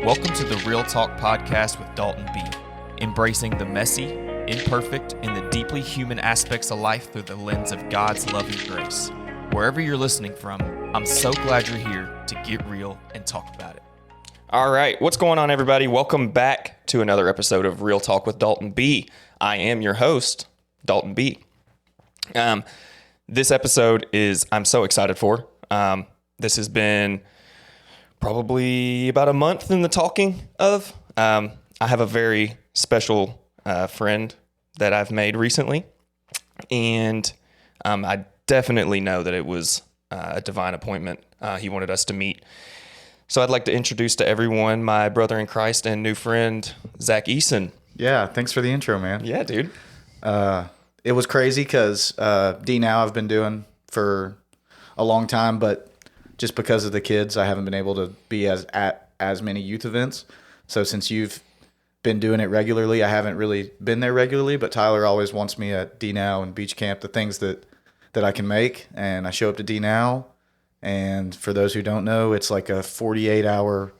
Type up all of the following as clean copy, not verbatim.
Welcome to the Real Talk podcast with Dalton B. Embracing the messy, imperfect, and the deeply human aspects of life through the lens of God's loving grace. Wherever you're listening from, I'm so glad you're here to get real and talk about it. All right, what's going on, everybody? Welcome back to another episode of Real Talk with Dalton B. I am your host, Dalton B. This episode I'm so excited for. This has been probably about a month in the talking of. I have a very special friend that I've made recently, and I definitely know that it was a divine appointment. He wanted us to meet. So I'd like to introduce to everyone my brother in Christ and new friend, Zack Eason. Yeah, thanks for the intro, man. Yeah, dude. It was crazy because D Now I've been doing for a long time, but just because of the kids, I haven't been able to be at as many youth events. So since you've been doing it regularly, I haven't really been there regularly, but Tyler always wants me at D Now and Beach Camp, the things that I can make, and I show up to D Now. And for those who don't know, it's like a 48-hour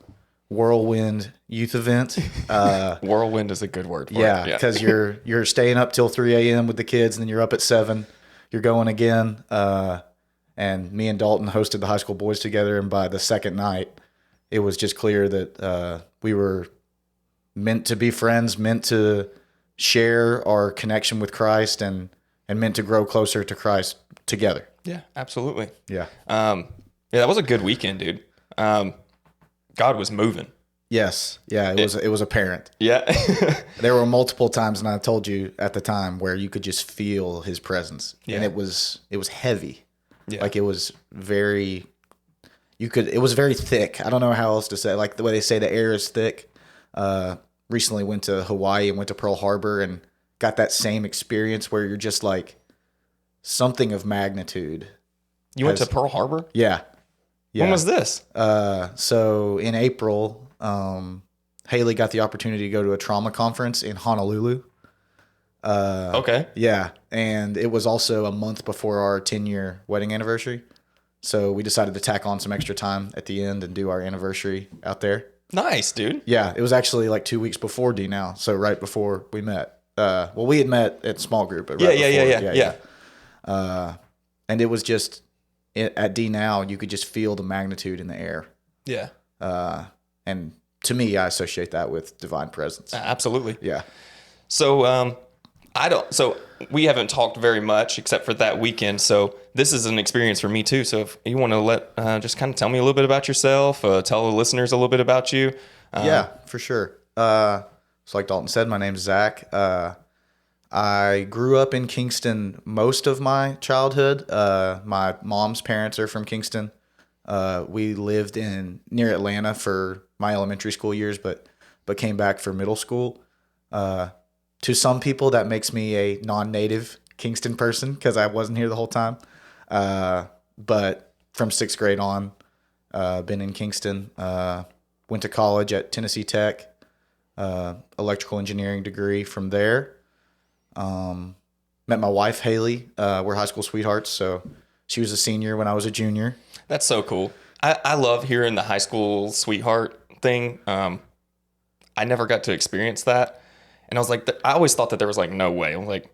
whirlwind youth event. Whirlwind is a good word for it. Yeah, because you're staying up till 3 a.m. with the kids, and then you're up at 7. You're going again. And me and Dalton hosted the high school boys together, and by the second night, it was just clear that we were meant to be friends, meant to share our connection with Christ, and meant to grow closer to Christ together. Yeah, absolutely. Yeah. Yeah, that was a good weekend, dude. God was moving. Yes. Yeah, it was apparent. Yeah. There were multiple times, and I told you at the time, where you could just feel his presence. Yeah. And it was heavy. Yeah. Like it was very thick. I don't know how else to say it. Like the way they say the air is thick. Recently went to Hawaii and went to Pearl Harbor and got that same experience where you're just like something of magnitude. You went to Pearl Harbor? Yeah. When was this? So in April, Haley got the opportunity to go to a trauma conference in Honolulu. Okay. Yeah. And it was also a month before our 10-year wedding anniversary. So we decided to tack on some extra time at the end and do our anniversary out there. Nice, dude. Yeah. It was actually like 2 weeks before D Now. So right before we met. Well, we had met at small group. But right Yeah. And it was just at D Now, you could just feel the magnitude in the air. Yeah. And to me, I associate that with divine presence. Absolutely. Yeah. So, so we haven't talked very much except for that weekend. So this is an experience for me too. So if you want to just kind of tell me a little bit about yourself, tell the listeners a little bit about you. Yeah, for sure. So like Dalton said, my name's Zack. I grew up in Kingston most of my childhood. My mom's parents are from Kingston. We lived near Atlanta for my elementary school years, but came back for middle school. To some people, that makes me a non-native Kingston person because I wasn't here the whole time. But from 6th grade on, been in Kingston. Went to college at Tennessee Tech, electrical engineering degree from there. Met my wife, Haley. We're high school sweethearts, so she was a senior when I was a junior. That's so cool. I love hearing the high school sweetheart thing. I never got to experience that. And I was like, I always thought that there was like no way. I'm like,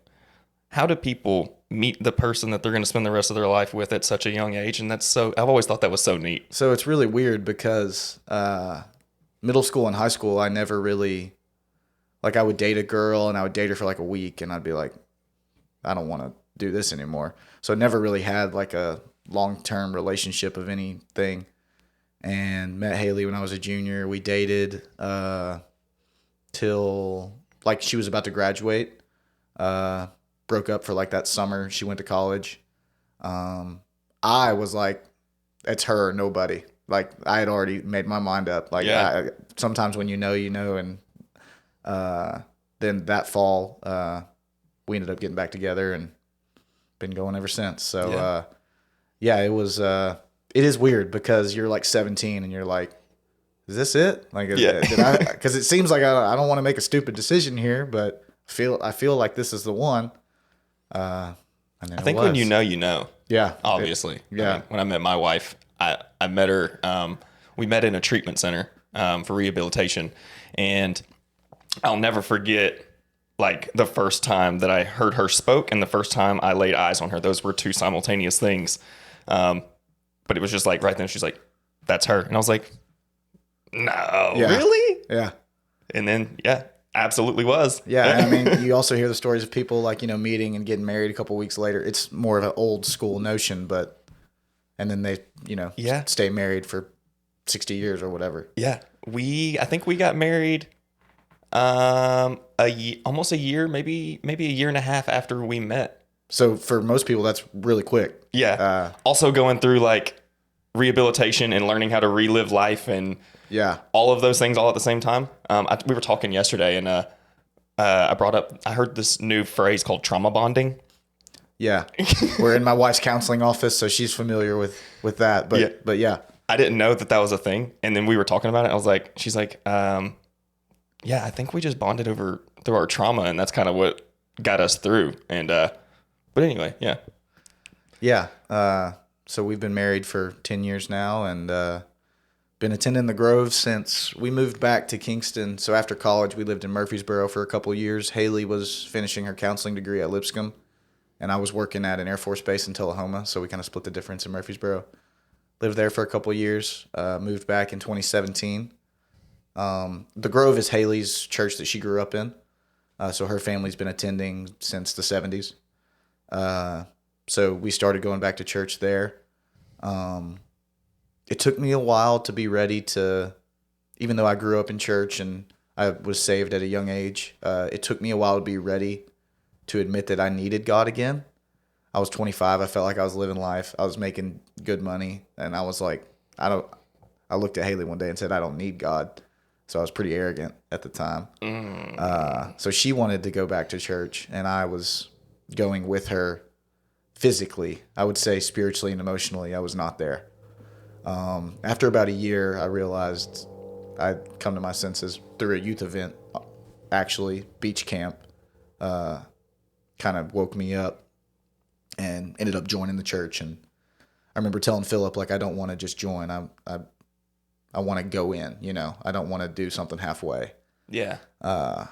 how do people meet the person that they're going to spend the rest of their life with at such a young age? And I've always thought that was so neat. So it's really weird because middle school and high school, I never really, like I would date a girl and I would date her for like a week and I'd be like, I don't want to do this anymore. So I never really had like a long-term relationship of anything. And met Haley when I was a junior. We dated till like she was about to graduate. Broke up for like that summer. She went to college. I was like, it's her or nobody. Like I had already made my mind up. Like sometimes when you know, and then that fall, we ended up getting back together and been going ever since. So it was. It is weird because you're like 17 and you're like, is this it? Like, because it seems like I don't want to make a stupid decision here, but I feel like this is the one. And then I think when you know. Yeah. Obviously. Yeah. I mean, when I met my wife, I met her. We met in a treatment center. for rehabilitation. And I'll never forget like the first time that I heard her spoke and the first time I laid eyes on her. Those were two simultaneous things. But it was just like right then she's like, that's her. And I was like, no, Yeah. really? Yeah. And then, yeah, absolutely was. Yeah. And I mean, you also hear the stories of people like, meeting and getting married a couple weeks later. It's more of an old school notion, and then they, Yeah. stay married for 60 years or whatever. Yeah. I think we got married almost a year, maybe a year and a half after we met. So for most people, that's really quick. Yeah. Also going through like rehabilitation and learning how to relive life and all of those things all at the same time. We were talking yesterday and I heard this new phrase called trauma bonding. Yeah. We're in my wife's counseling office, so she's familiar with that. But yeah. I didn't know that was a thing. And then we were talking about it. She's like, yeah, I think we just bonded through our trauma and that's kind of what got us through. And, but anyway, yeah. Yeah. So we've been married for 10 years now and been attending the Grove since we moved back to Kingston. So after college, we lived in Murfreesboro for a couple of years. Haley was finishing her counseling degree at Lipscomb, and I was working at an Air Force base in Tullahoma. So we kind of split the difference in Murfreesboro. Lived there for a couple of years, moved back in 2017. The Grove is Haley's church that she grew up in. So her family's been attending since the 70s. So we started going back to church there. It took me a while to be ready to, even though I grew up in church and I was saved at a young age, it took me a while to be ready to admit that I needed God again. I was 25. I felt like I was living life. I was making good money. And I was like, I looked at Haley one day and said, I don't need God. So I was pretty arrogant at the time. So she wanted to go back to church and I was going with her physically. I would say spiritually and emotionally, I was not there. After about a year, I realized I'd come to my senses through a youth event, actually, beach camp, kind of woke me up and ended up joining the church. And I remember telling Philip, like, I don't want to just join. I want to go in, I don't want to do something halfway. Yeah. And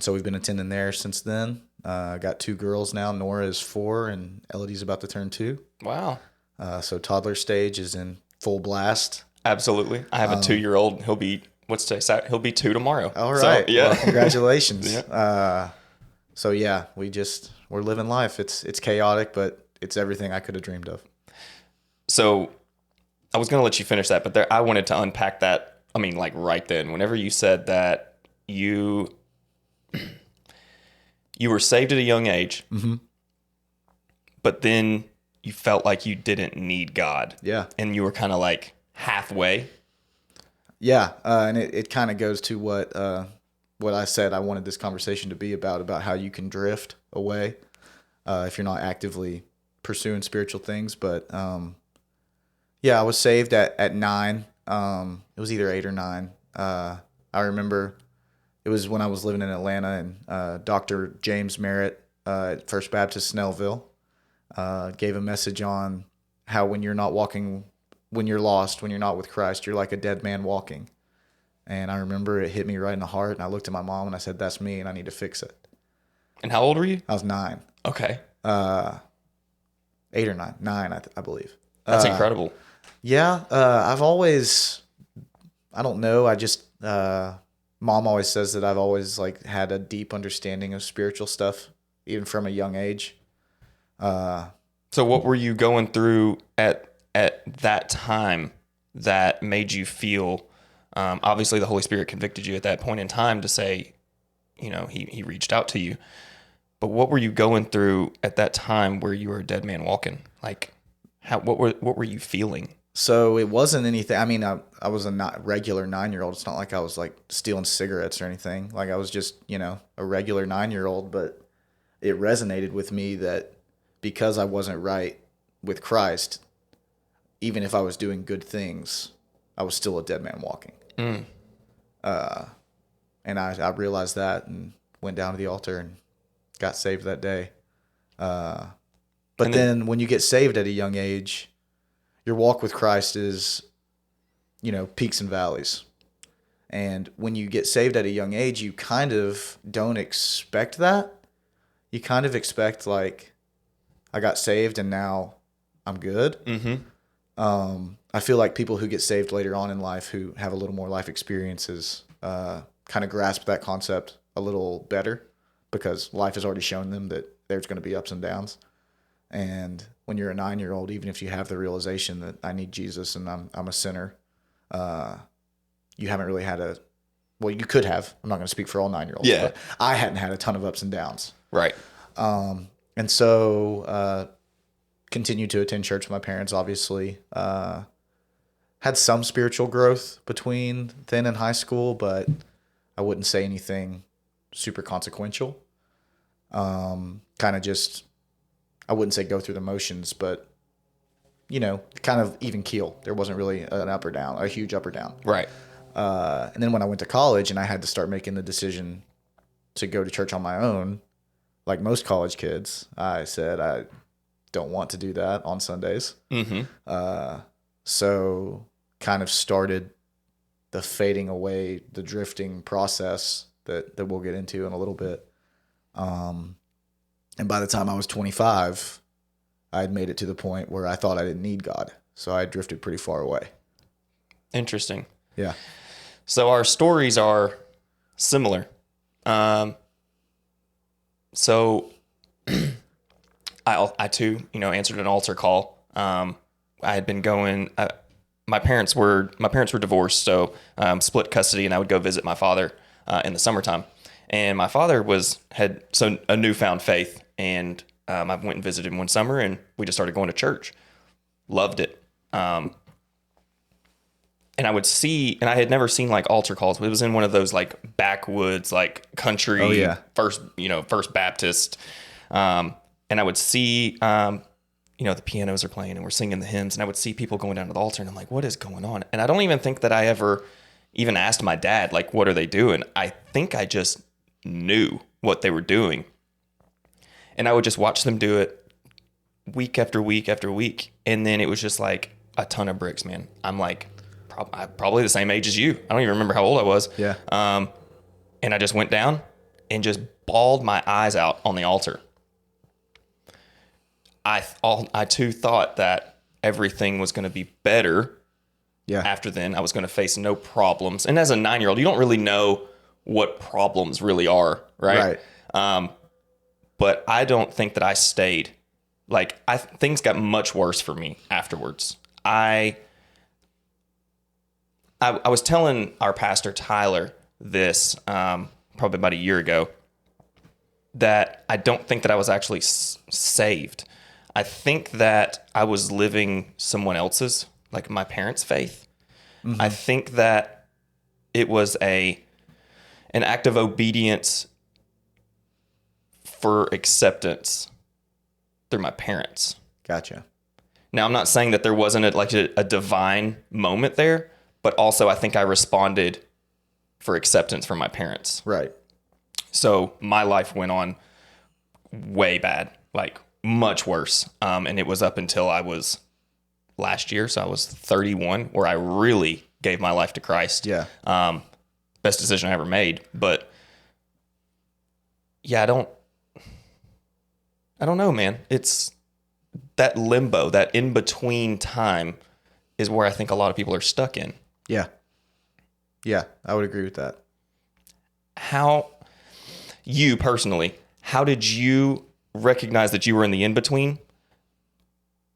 so we've been attending there since then. Got 2 girls now. Nora is 4 and Elodie's about to turn 2. Wow. So toddler stage is in full blast. Absolutely. I have a 2-year-old. He'll be, he'll be 2 tomorrow. All right. So, yeah. Well, congratulations. Yeah. So yeah, we're living life. It's chaotic, but it's everything I could have dreamed of. So I was going to let you finish that, but I wanted to unpack that. I mean, like right then, whenever you said that you were saved at a young age, mm-hmm. but then you felt like you didn't need God. Yeah. And you were kind of like halfway. Yeah. And it kind of goes to what I said I wanted this conversation to be about how you can drift away if you're not actively pursuing spiritual things. But yeah, I was saved at 9. It was either 8 or 9. I remember it was when I was living in Atlanta, and Dr. James Merritt at First Baptist Snellville gave a message on how when you're lost, when you're not with Christ, you're like a dead man walking. And I remember it hit me right in the heart, and I looked at my mom and I said, that's me, and I need to fix it. And how old were you? I was 9. Okay. 8 or 9. 9, I believe. That's incredible. Yeah. I've always, I don't know. I just, Mom always says that I've always like had a deep understanding of spiritual stuff, even from a young age. So what were you going through at that time that made you feel, obviously the Holy Spirit convicted you at that point in time to say, he reached out to you, but what were you going through at that time where you were a dead man walking? Like what were you feeling? So it wasn't anything. I mean, I was a not regular 9-year-old. It's not like I was like stealing cigarettes or anything. Like I was just, a regular 9-year-old, but it resonated with me that because I wasn't right with Christ, even if I was doing good things, I was still a dead man walking. Mm. And I realized that and went down to the altar and got saved that day. But then when you get saved at a young age, your walk with Christ is, peaks and valleys. And when you get saved at a young age, you kind of don't expect that. You kind of expect, like, I got saved and now I'm good. I feel like people who get saved later on in life who have a little more life experiences kind of grasp that concept a little better, because life has already shown them that there's going to be ups and downs. And when you're a 9-year-old, even if you have the realization that I need Jesus and I'm a sinner, you haven't really had well, you could have. I'm not going to speak for all 9-year-olds. Yeah. But I hadn't had a ton of ups and downs. Right. And so continued to attend church with my parents, obviously. Had some spiritual growth between then and high school, but I wouldn't say anything super consequential. Kind of just, I wouldn't say go through the motions, but, kind of even keel. There wasn't really an up or down, a huge up or down. Right. And then when I went to college and I had to start making the decision to go to church on my own, like most college kids, I said I don't want to do that on Sundays. So kind of started the fading away, the drifting process that we'll get into in a little bit. And by the time I was 25, I had made it to the point where I thought I didn't need God. So I drifted pretty far away. Interesting. Yeah. So our stories are similar. So I too, answered an altar call. I had been going, my parents were divorced, so split custody, and I would go visit my father in the summertime. And my father had a newfound faith, and I went and visited him one summer, and we just started going to church. Loved it. And I would see, and I had never seen like altar calls, but it was in one of those like backwoods, like country, First Baptist. And I would see, the pianos are playing and we're singing the hymns, and I would see people going down to the altar, and I'm like, what is going on? And I don't even think that I ever even asked my dad, like, what are they doing? I think I just knew what they were doing. And I would just watch them do it week after week after week. And then it was just like a ton of bricks, man. I'm like, probably the same age as you. I don't even remember how old I was. Yeah. And I just went down and just bawled my eyes out on the altar. I too thought that everything was going to be better. Yeah. After then, I was going to face no problems. And as a 9-year-old, you don't really know what problems really are, right? Right. But I don't think that I stayed. Like, things got much worse for me afterwards. I was telling our pastor, Tyler, this probably about a year ago, that I don't think that I was actually saved. I think that I was living someone else's, like my parents' faith. Mm-hmm. I think that it was an act of obedience for acceptance through my parents. Gotcha. Now, I'm not saying that there wasn't a divine moment there, but also I think I responded for acceptance from my parents. Right. So my life went on way bad, like much worse. And it was up until I was last year, so I was 31, where I really gave my life to Christ. Yeah. Best decision I ever made. But yeah, I don't know, man. It's that limbo, that in-between time is where I think a lot of people are stuck in. Yeah. Yeah, I would agree with that. How did you recognize that you were in the in-between?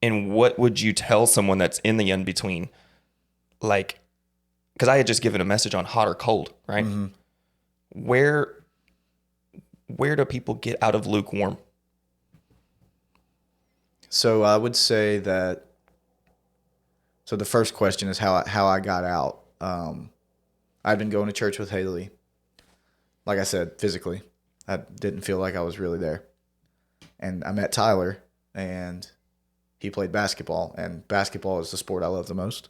And what would you tell someone that's in the in-between? Like, because I had just given a message on hot or cold, right? Mm-hmm. Where do people get out of lukewarm? So I would say that, so the first question is how I got out. I'd been going to church with Haley. Like I said, physically, I didn't feel like I was really there. And I met Tyler, and he played basketball, and basketball is the sport I love the most.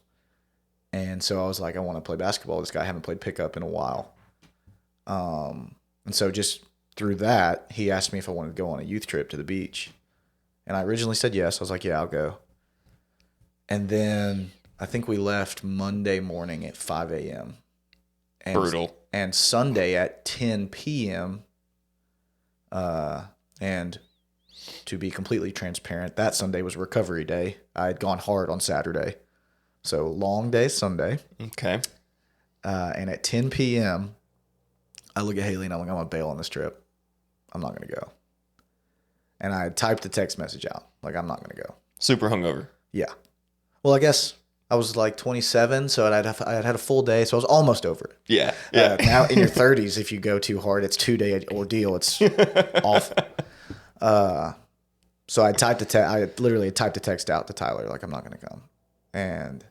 And so I was like, I want to play basketball. This guy, I haven't played pickup in a while. And so just through that, he asked me if I wanted to go on a youth trip to the beach. And I originally said yes. I was like, yeah, I'll go. And then I think we left Monday morning at 5 a.m. Brutal. And Sunday at 10 p.m. And to be completely transparent, that Sunday was recovery day. I had gone hard on Saturday. So long day Sunday. Okay. And at 10 p.m., I look at Haley and I'm like, I'm going to bail on this trip. I'm not going to go. And I typed the text message out. Like, I'm not going to go. Super hungover. Yeah. Well, I guess I was like 27, so I'd had a full day, so I was almost over it. Yeah. Yeah. Now in your 30s, if you go too hard, it's 2-day ordeal. It's awful. So I literally typed a text out to Tyler, like, I'm not going to come. And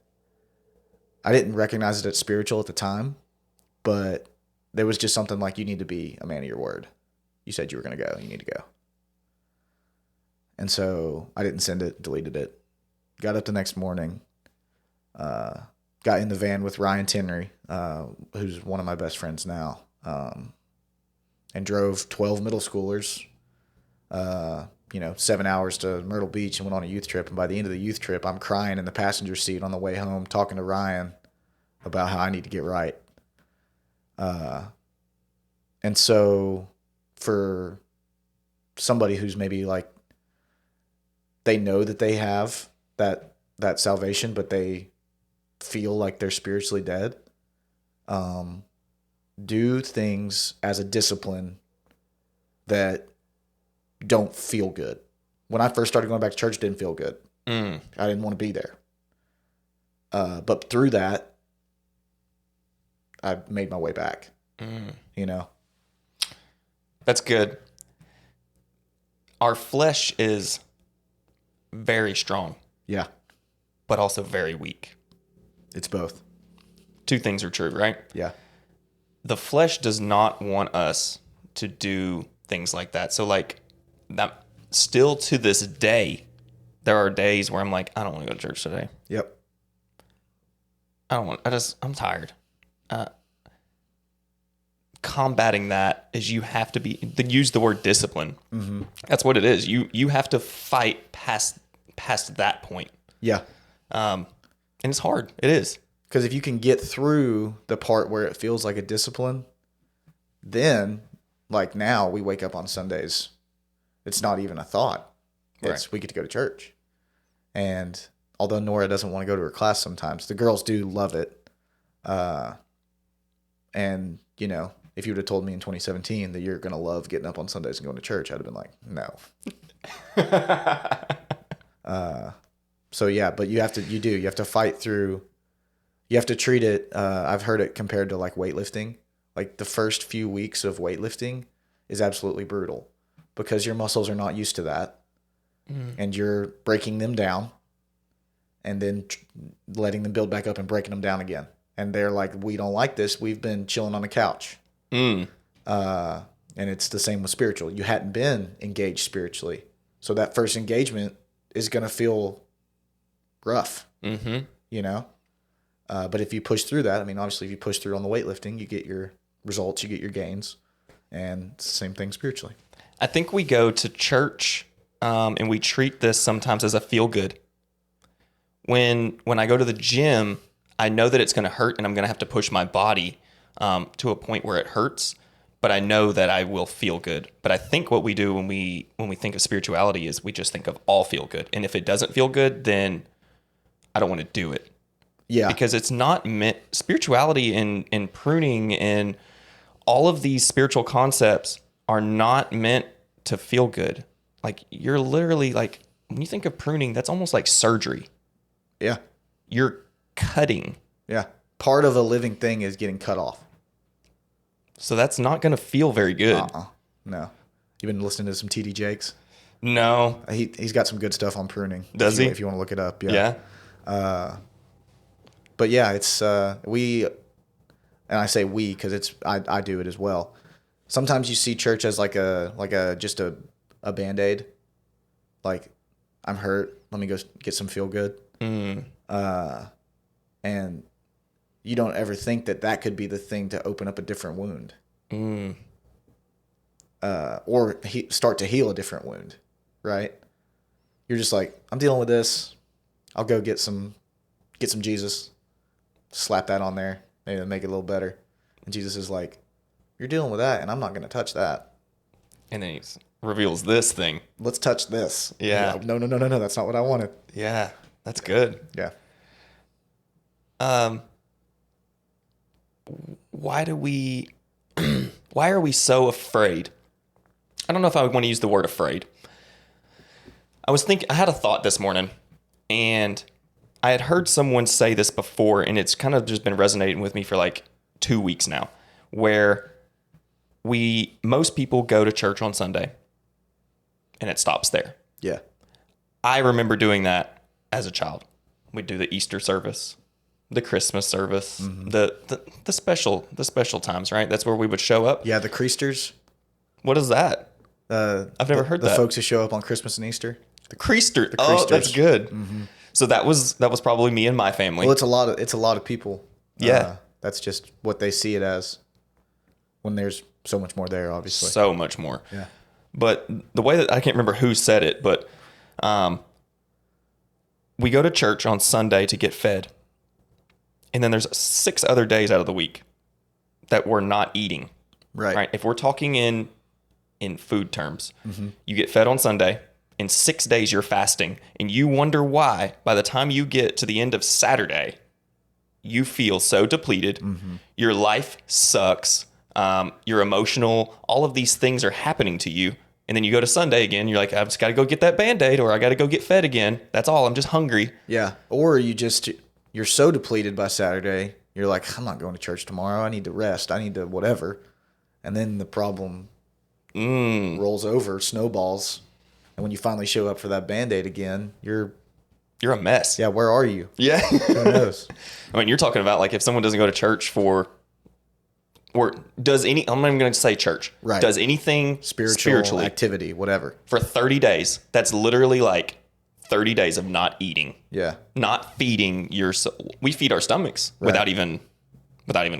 I didn't recognize it as spiritual at the time, but there was just something like, you need to be a man of your word. You said you were going to go. You need to go. And so I didn't send it, deleted it. Got up the next morning, got in the van with Ryan Tenry, who's one of my best friends now, and drove 12 middle schoolers, 7 hours to Myrtle Beach and went on a youth trip. And by the end of the youth trip, I'm crying in the passenger seat on the way home, talking to Ryan about how I need to get right. And so for somebody who's maybe like, they know that they have that salvation, but they feel like they're spiritually dead, do things as a discipline that don't feel good. When I first started going back to church, it didn't feel good. I didn't want to be there. But through that, I made my way back. That's good. Our flesh is very strong. Yeah. But also very weak. It's both. Two things are true, right? Yeah. The flesh does not want us to do things like that. So like that, still to this day, there are days where I'm like, I don't want to go to church today. Yep. I'm tired. Combating that is you have to use the word discipline. Mm-hmm. That's what it is. You have to fight past that point. Yeah. And it's hard. It is. Because if you can get through the part where it feels like a discipline, then like now we wake up on Sundays, it's not even a thought. It's we get to go to church. And although Nora doesn't want to go to her class sometimes, the girls do love it. And if you would have told me in 2017 that you're going to love getting up on Sundays and going to church, I'd have been like, no. So yeah, but you have to fight through, you have to treat it. I've heard it compared to like weightlifting. Like the first few weeks of weightlifting is absolutely brutal because your muscles are not used to that. And you're breaking them down and then letting them build back up and breaking them down again. And they're like, we don't like this. We've been chilling on the couch. And it's the same with spiritual. You hadn't been engaged spiritually. So that first engagement is going to feel rough, but if you push through that, obviously if you push through on the weightlifting, you get your results, you get your gains, and it's the same thing spiritually. I think we go to church, and we treat this sometimes as a feel good. When I go to the gym, I know that it's going to hurt and I'm going to have to push my body to a point where it hurts, but I know that I will feel good. But I think what we do when we think of spirituality is we just think of all feel good. And if it doesn't feel good, then I don't want to do it. Yeah. Because it's not meant, spirituality and pruning and all of these spiritual concepts are not meant to feel good. Like you're literally like, when you think of pruning, that's almost like surgery. Yeah. You're cutting. Yeah. Part of a living thing is getting cut off. So that's not going to feel very good. No. You been listening to some TD Jakes? No. He's got some good stuff on pruning. Does he? If you want to look it up. Yeah. Yeah. But yeah, it's we, and I say we because I do it as well. Sometimes you see church as like a just a Band-Aid. Like, I'm hurt. Let me go get some feel good. And you don't ever think that could be the thing to open up a different wound. Or start to heal a different wound, right? You're just like, I'm dealing with this. I'll go get some Jesus, slap that on there, maybe make it a little better. And Jesus is like, you're dealing with that, and I'm not going to touch that. And then he reveals this thing. Let's touch this. Yeah. Like, no, that's not what I wanted. Yeah, that's good. Yeah. Why are we so afraid? I don't know if I want to use the word afraid. I had a thought this morning, and I had heard someone say this before, and it's kind of just been resonating with me for like 2 weeks now, where most people go to church on Sunday and it stops there. Yeah. I remember doing that as a child. We'd do the Easter service, the Christmas service, the special times, right? That's where we would show up. Yeah, the Creasters. What is that? I've never heard the that. The folks who show up on Christmas and Easter. The Creaster. The Oh, Creasters. that's good. So that was probably me and my family. Well, it's a lot of people. Yeah. That's just what they see it as when there's so much more there, obviously. So much more. Yeah. But the way that I can't remember who said it, but we go to church on Sunday to get fed. And then there's 6 other days out of the week that we're not eating. Right. If we're talking in food terms, you get fed on Sunday. In 6 days, you're fasting. And you wonder why, by the time you get to the end of Saturday, you feel so depleted. Your life sucks. You're emotional. All of these things are happening to you. And then you go to Sunday again. You're like, I've just got to go get that Band-Aid, or I got to go get fed again. That's all. I'm just hungry. Yeah. Or you're so depleted by Saturday, you're like, I'm not going to church tomorrow. I need to rest. I need to whatever. And then the problem rolls over, snowballs. And when you finally show up for that Band-Aid again, you're a mess. Yeah, where are you? Yeah. Who knows? I mean, you're talking about like if someone doesn't go to church I'm not even going to say church. Right. Does anything spiritually activity, whatever. for 30 days, that's literally like 30 days of not eating. Yeah. Not feeding we feed our stomachs without even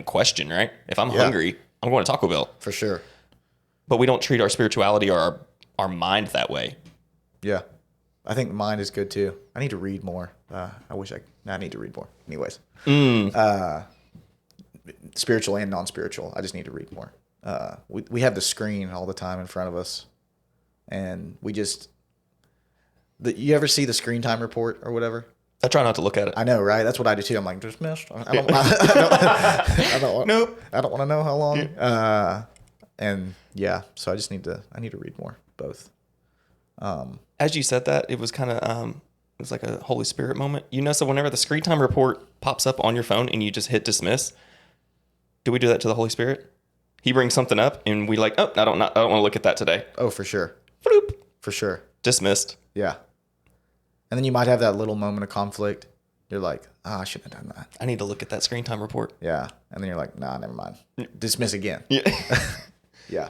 question, right? If I'm hungry, I'm going to Taco Bell. For sure. But we don't treat our spirituality or our mind that way. Yeah. I think mind is good too. I need to read more. I need to read more. Anyways. Spiritual and non-spiritual. I just need to read more. We have the screen all the time in front of us. And you ever see the screen time report or whatever? I try not to look at it. I know, right? That's what I do too. I'm like, dismissed. I don't want to know how long. And yeah, so I need to read more, both. As you said that, it was kind of, it was like a Holy Spirit moment. So whenever the screen time report pops up on your phone and you just hit dismiss, do we do that to the Holy Spirit? He brings something up and we like, oh, I don't want to look at that today. Oh, for sure. Bloop. For sure. Dismissed. Yeah. And then you might have that little moment of conflict. You're like, I shouldn't have done that. I need to look at that screen time report. Yeah. And then you're like, nah, never mind. Dismiss again. Yeah. Yeah.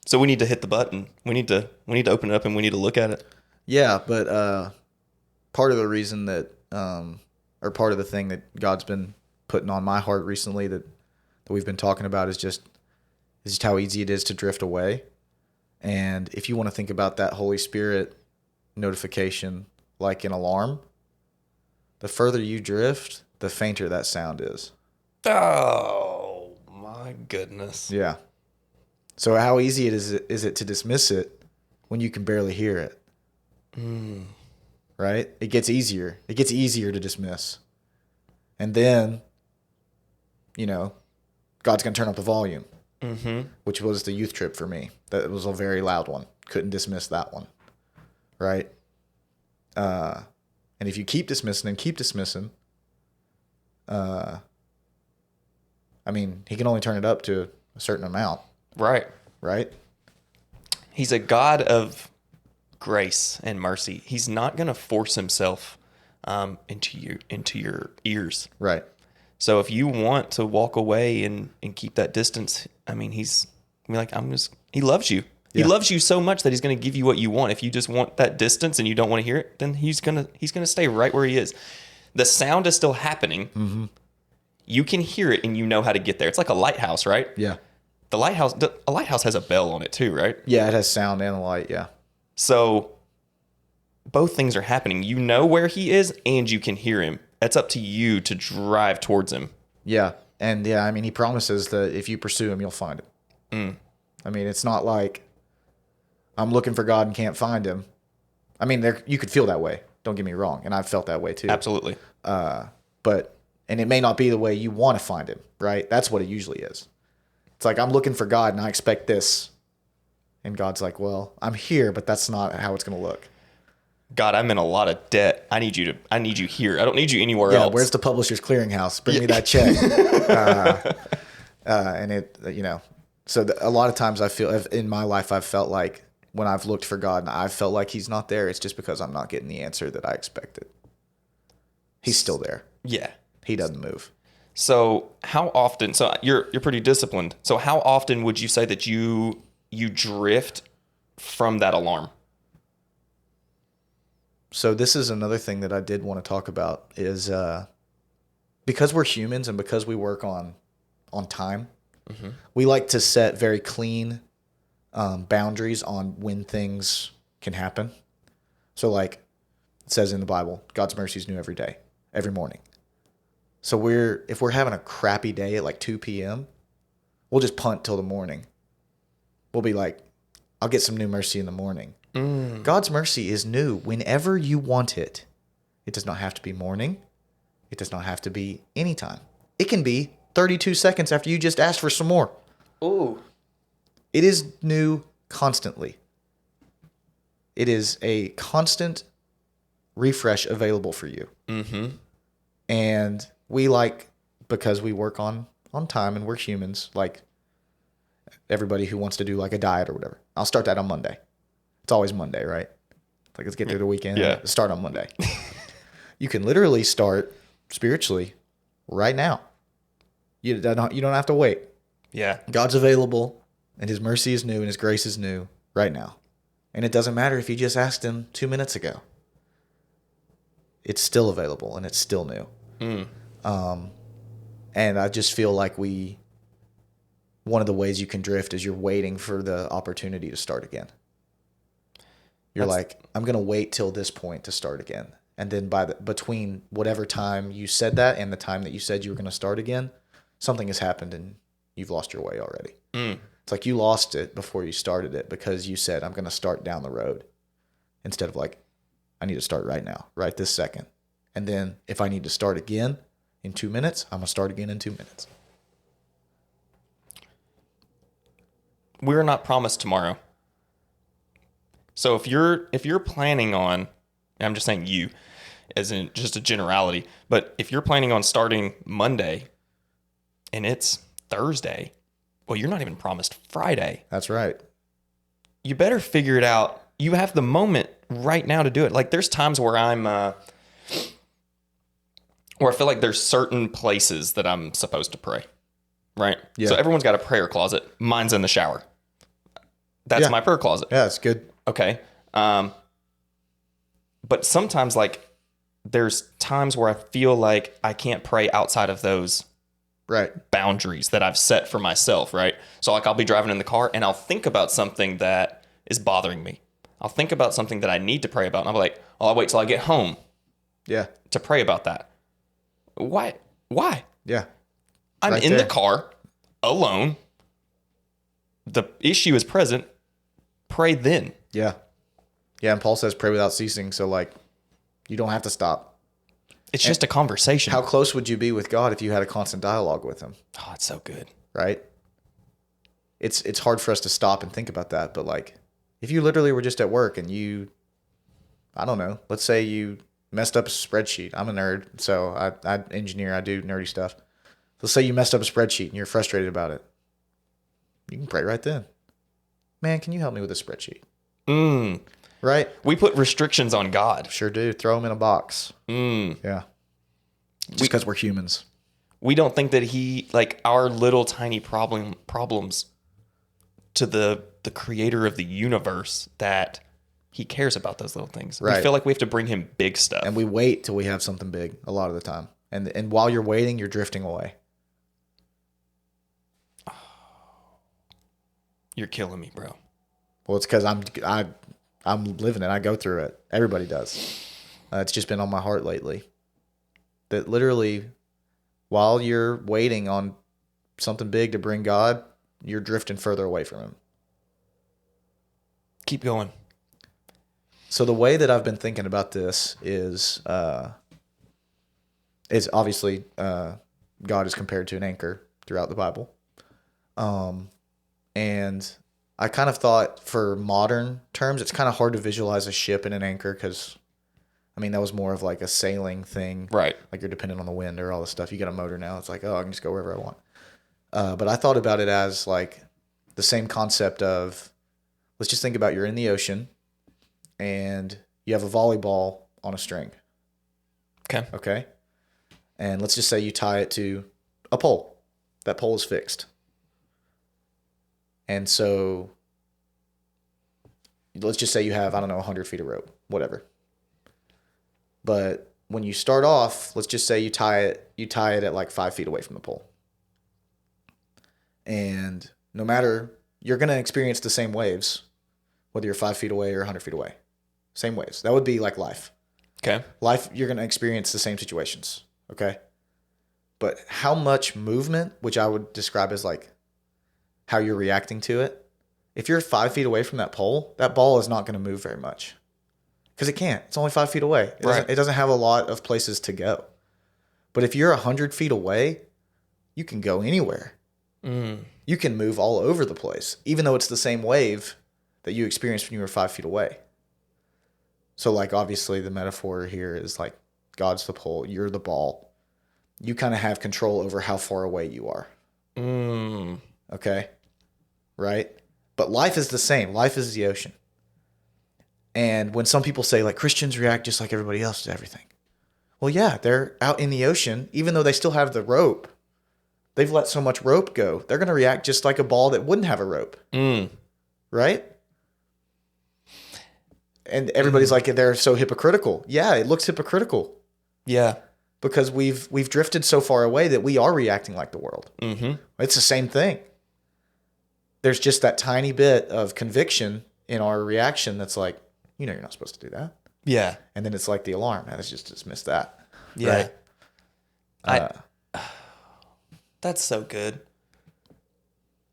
So we need to hit the button. We need to open it up and we need to look at it. Yeah, but part of the reason that, or part of the thing that God's been putting on my heart recently that we've been talking about is just how easy it is to drift away. And if you want to think about that Holy Spirit notification like an alarm, the further you drift, the fainter that sound is. Oh, my goodness. Yeah. So how easy is it to dismiss it when you can barely hear it? Right? It gets easier. It gets easier to dismiss. And then, God's going to turn up the volume, which was the youth trip for me. That was a very loud one. Couldn't dismiss that one. Right? And if you keep dismissing, he can only turn it up to a certain amount. Right. Right? He's a God of grace and mercy. He's not going to force himself into your ears. Right. So if you want to walk away and keep that distance, he loves you. He loves you so much that he's going to give you what you want. If you just want that distance and you don't want to hear it, then he's going to stay right where he is. The sound is still happening. Mm-hmm. You can hear it and you know how to get there. It's like a lighthouse, right? Yeah. A lighthouse has a bell on it too, right? Yeah, it has sound and a light, yeah. So both things are happening. You know where he is and you can hear him. It's up to you to drive towards him. Yeah. And yeah, I mean, he promises that if you pursue him, you'll find him. I mean, it's not like I'm looking for God and can't find him. I mean, you could feel that way. Don't get me wrong. And I've felt that way too. Absolutely. And it may not be the way you want to find him, right? That's what it usually is. It's like, I'm looking for God and I expect this. And God's like, well, I'm here, but that's not how it's going to look. God, I'm in a lot of debt. I need you here. I don't need you anywhere else. Where's the Publishers Clearinghouse? Bring me that check. And it, so a lot of times I feel in my life, I've felt like when I've looked for God and I've felt like he's not there, it's just because I'm not getting the answer that I expected. He's still there. Yeah. He doesn't move. So how often, so you're pretty disciplined. So how often would you say that you drift from that alarm? So this is another thing that I did want to talk about is because we're humans and because we work on time, we like to set very clean boundaries on when things can happen. So like it says in the Bible, God's mercy is new every day, every morning. So if we're having a crappy day at like 2 p.m., we'll just punt till the morning. We'll be like, I'll get some new mercy in the morning. God's mercy is new whenever you want it. It does not have to be morning. It does not have to be anytime. It can be 32 seconds after you just asked for some more. Ooh. It is new constantly. It is a constant refresh available for you. And we because we work on time and we're humans, like everybody who wants to do like a diet or whatever. I'll start that on Monday. It's always Monday, right? Like, let's get through the weekend. Yeah. Start on Monday. You can literally start spiritually right now. You don't have to wait. Yeah. God's available, and his mercy is new, and his grace is new right now. And it doesn't matter if you just asked him 2 minutes ago. It's still available, and it's still new. And I just feel like one of the ways you can drift is you're waiting for the opportunity to start again. You're like, I'm going to wait till this point to start again. And then between whatever time you said that and the time that you said you were going to start again, something has happened and you've lost your way already. It's like you lost it before you started it because you said, I'm going to start down the road. Instead of like, I need to start right now, right this second. And then if I need to start again in 2 minutes, I'm going to start again in 2 minutes. We're not promised tomorrow. So if you're planning on, and I'm just saying you, as in just a generality, but if you're planning on starting Monday and it's Thursday, well, you're not even promised Friday. That's right. You better figure it out. You have the moment right now to do it. Like there's times where where I feel like there's certain places that I'm supposed to pray, right? Yeah. So everyone's got a prayer closet. Mine's in the shower. That's my prayer closet. Yeah, it's good. Okay. But sometimes like there's times where I feel like I can't pray outside of those boundaries that I've set for myself, right? So like I'll be driving in the car and I'll think about something that is bothering me. I'll think about something that I need to pray about. And I'll be like, oh, I'll wait till I get home to pray about that. Why? Yeah. I'm in the car alone. The issue is present. Pray then. Yeah. Yeah, and Paul says pray without ceasing, so like you don't have to stop. It's just a conversation. How close would you be with God if you had a constant dialogue with him? Oh, it's so good. Right? It's hard for us to stop and think about that, but like if you literally were just at work and I don't know, let's say you messed up a spreadsheet. I'm a nerd, so I engineer, I do nerdy stuff. Let's say you messed up a spreadsheet and you're frustrated about it. You can pray right then. Man, can you help me with a spreadsheet? Right? We put restrictions on God. Sure do. Throw them in a box. Yeah. Just because we're humans. We don't think that he, like our little tiny problems to the creator of the universe, that he cares about those little things. Right. We feel like we have to bring him big stuff. And we wait till we have something big a lot of the time. And while you're waiting, you're drifting away. You're killing me, bro. Well, it's because I'm living it. I go through it. Everybody does. It's just been on my heart lately. That literally, while you're waiting on something big to bring God, you're drifting further away from him. Keep going. So the way that I've been thinking about this is obviously God is compared to an anchor throughout the Bible. And I kind of thought for modern terms, it's kind of hard to visualize a ship and an anchor because, I mean, that was more of like a sailing thing. Right. Like you're dependent on the wind or all this stuff. You got a motor now. It's like, oh, I can just go wherever I want. But I thought about it as like the same concept of, let's just think about you're in the ocean and you have a volleyball on a string. Okay. Okay. And let's just say you tie it to a pole. That pole is fixed. And so let's just say you have, 100 feet of rope, whatever. But when you start off, let's just say you tie it at like 5 feet away from the pole. And no matter, you're going to experience the same waves, whether you're 5 feet away or 100 feet away. Same waves. That would be like life. Okay. Life, you're going to experience the same situations. Okay. But how much movement, which I would describe as like how you're reacting to it, if you're 5 feet away from that pole, that ball is not going to move very much because it can't. It's only 5 feet away. It doesn't have a lot of places to go. But if you're 100 feet away, you can go anywhere. You can move all over the place, even though it's the same wave that you experienced when you were 5 feet away. So like, obviously the metaphor here is like God's the pole, you're the ball. You kind of have control over how far away you are. Okay. Right. But life is the same. Life is the ocean. And when some people say like Christians react just like everybody else to everything. Well, yeah, they're out in the ocean, even though they still have the rope. They've let so much rope go. They're going to react just like a ball that wouldn't have a rope. Right? And everybody's like, they're so hypocritical. Yeah, it looks hypocritical. Yeah. Because we've drifted so far away that we are reacting like the world. It's the same thing. There's just that tiny bit of conviction in our reaction that's like, you're not supposed to do that. Yeah. And then it's like the alarm. Let's just dismiss that. Yeah. Right? That's so good.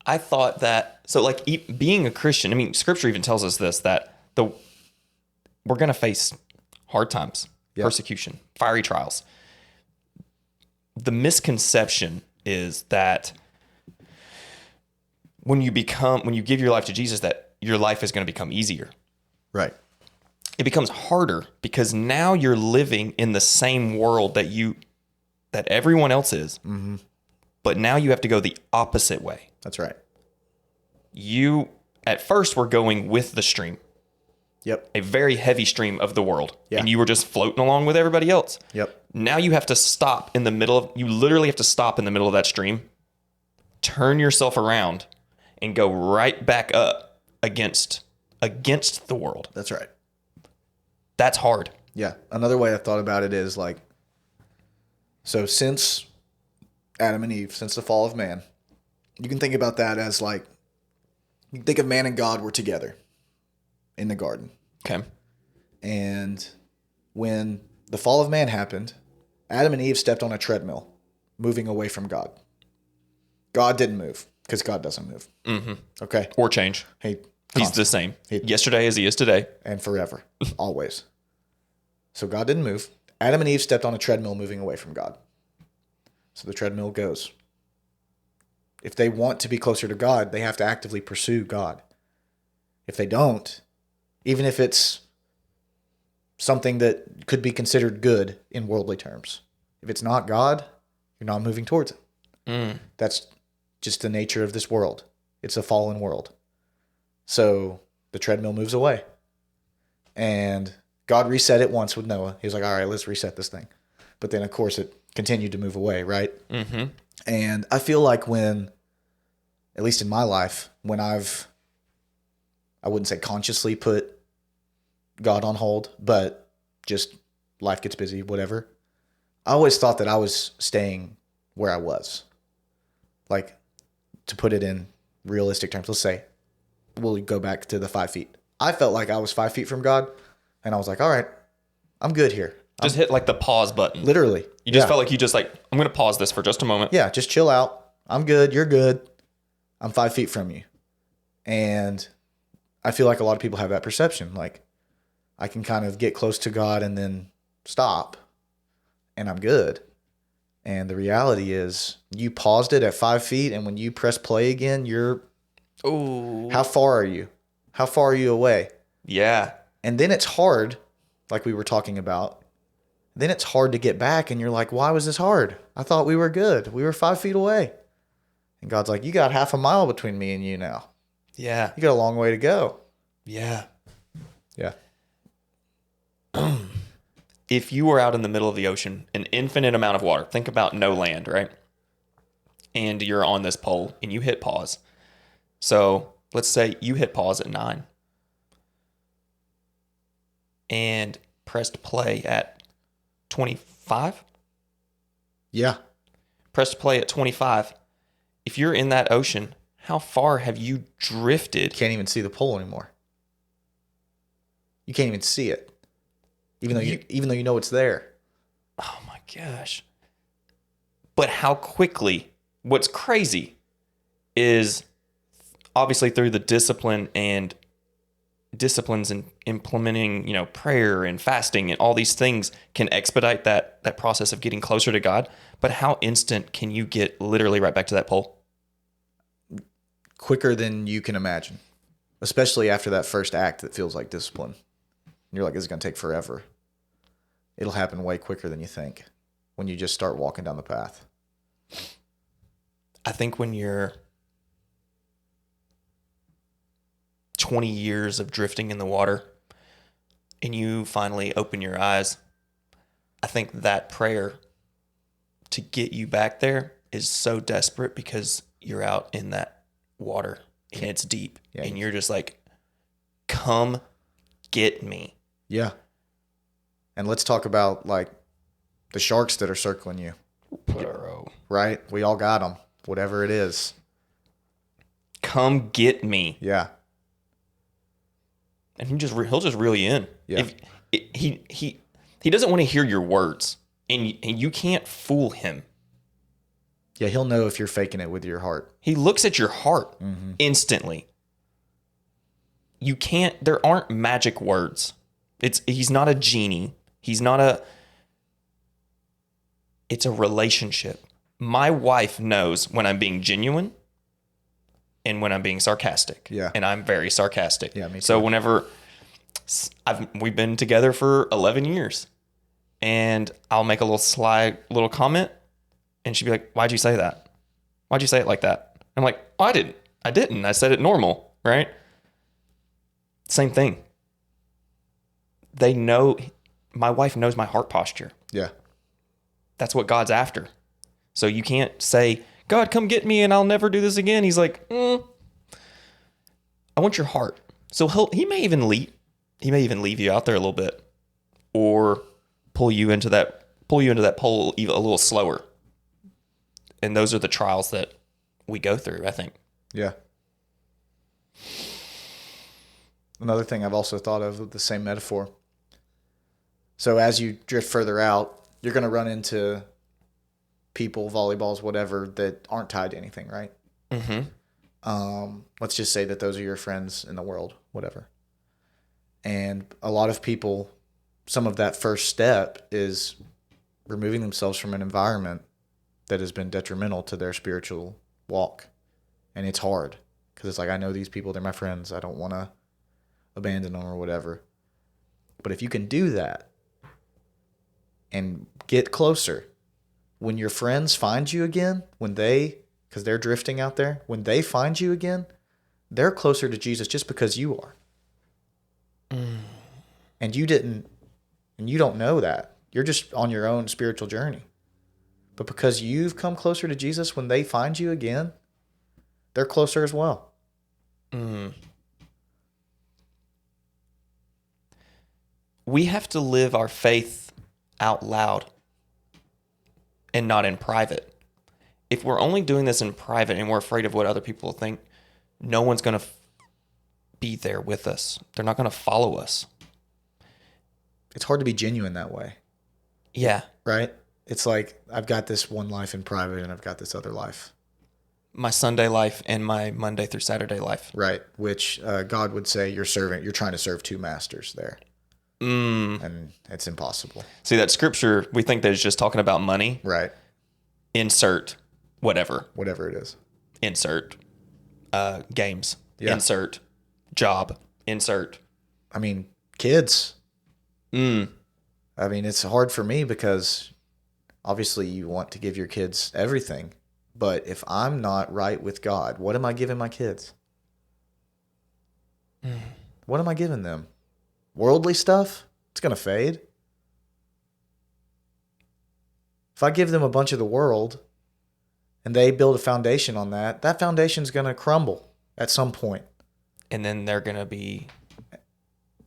I thought that, so like being a Christian, I mean, scripture even tells us this, that we're going to face hard times, persecution, fiery trials. The misconception is that when you give your life to Jesus, that your life is going to become easier. Right. It becomes harder because now you're living in the same world that everyone else is. But now you have to go the opposite way. That's right. You, at first, were going with the stream. Yep. A very heavy stream of the world. Yeah. And you were just floating along with everybody else. Yep. Now you have to stop in the middle of, you literally have to stop in the middle of that stream, turn yourself around, and go right back up against the world. That's right. That's hard. Yeah. Another way I thought about it is like, so since Adam and Eve, since the fall of man, you can think about that as like, you can think of man and God were together in the garden. Okay. And when the fall of man happened, Adam and Eve stepped on a treadmill, moving away from God. God didn't move because God doesn't move. Okay. Or change. He's the same. Yesterday as he is today. And forever. Always. So God didn't move. Adam and Eve stepped on a treadmill moving away from God. So the treadmill goes. If they want to be closer to God, they have to actively pursue God. If they don't, even if it's something that could be considered good in worldly terms, if it's not God, you're not moving towards it. That's just the nature of this world. It's a fallen world. So the treadmill moves away. And God reset it once with Noah. He was like, all right, let's reset this thing. But then, of course, it continued to move away, right? And I feel like when, at least in my life, when I wouldn't say consciously put God on hold, but just life gets busy, whatever. I always thought that I was staying where I was. Like, to put it in realistic terms, let's say, we'll go back to the 5 feet. I felt like I was 5 feet from God, and I was like, all right, I'm good here. Just hit like the pause button. Literally. You just felt like you just like, I'm going to pause this for just a moment. Yeah, just chill out. I'm good. You're good. I'm 5 feet from you. And I feel like a lot of people have that perception. Like, I can kind of get close to God and then stop, and I'm good. And the reality is, you paused it at 5 feet, and when you press play again, how far are you? How far are you away? Yeah. And then it's hard, like we were talking about. Then it's hard to get back, and you're like, why was this hard? I thought we were good. We were 5 feet away. And God's like, you got half a mile between me and you now. Yeah. You got a long way to go. Yeah. Yeah. If you were out in the middle of the ocean, an infinite amount of water, think about no land, right? And you're on this pole and you hit pause. So let's say you hit pause at 9 and pressed play at 25. Yeah. Pressed play at 25. If you're in that ocean, how far have you drifted? Can't even see the pole anymore. You can't even see it. Even though you know it's there. Oh my gosh. But how quickly, what's crazy is obviously through the disciplines and implementing, prayer and fasting and all these things can expedite that process of getting closer to God. But how instant can you get literally right back to that pole? Quicker than you can imagine. Especially after that first act that feels like discipline. You're like, it's going to take forever. It'll happen way quicker than you think when you just start walking down the path. I think when you're 20 years of drifting in the water and you finally open your eyes, I think that prayer to get you back there is so desperate because you're out in that water and it's deep. Yeah, and you're just like, come get me. Yeah. And let's talk about like the sharks that are circling you. Bro. Right? We all got them. Whatever it is. Come get me. Yeah. And he'll just reel you in. Yeah. He doesn't want to hear your words, and you can't fool him. Yeah, he'll know if you're faking it with your heart. He looks at your heart instantly. There aren't magic words. He's not a genie. It's a relationship. My wife knows when I'm being genuine and when I'm being sarcastic. Yeah. And I'm very sarcastic. Yeah, me too. So whenever we've been together for 11 years and I'll make a little comment and she'd be like, why'd you say that? Why'd you say it like that? I'm like, oh, I didn't. I said it normal, right? Same thing. They know, my wife knows my heart posture. Yeah. That's what God's after. So you can't say, God, come get me and I'll never do this again. He's like, I want your heart. So he may even leave you out there a little bit or pull you into that pole even a little slower. And those are the trials that we go through, I think. Yeah. Another thing I've also thought of with the same metaphor. So as you drift further out, you're going to run into people, volleyballs, whatever, that aren't tied to anything, right? Mm-hmm. Let's just say that those are your friends in the world, whatever. And a lot of people, some of that first step is removing themselves from an environment that has been detrimental to their spiritual walk. And it's hard because it's like, I know these people, they're my friends. I don't want to abandon them or whatever. But if you can do that and get closer, when your friends find you again, because they're drifting out there, when they find you again, they're closer to Jesus just because you are. And you don't know that. You're just on your own spiritual journey. But because you've come closer to Jesus, when they find you again, they're closer as well. We have to live our faith out loud and not in private. If we're only doing this in private and we're afraid of what other people think, no one's going to be there with us. They're not going to follow us. It's hard to be genuine that way. Yeah. right? It's like I've got this one life in private and I've got this other life. My Sunday life and my Monday through Saturday life. Right. Which God would say you're trying to serve two masters there. And it's impossible. See, that scripture, we think that it's just talking about money. Right. Insert whatever. Whatever it is. Insert games. Yeah. Insert job. Insert. I mean, kids. I mean, it's hard for me because obviously you want to give your kids everything. But if I'm not right with God, what am I giving my kids? What am I giving them? Worldly stuff? It's going to fade. If I give them a bunch of the world and they build a foundation on that, that foundation's going to crumble at some point. And then they're going to be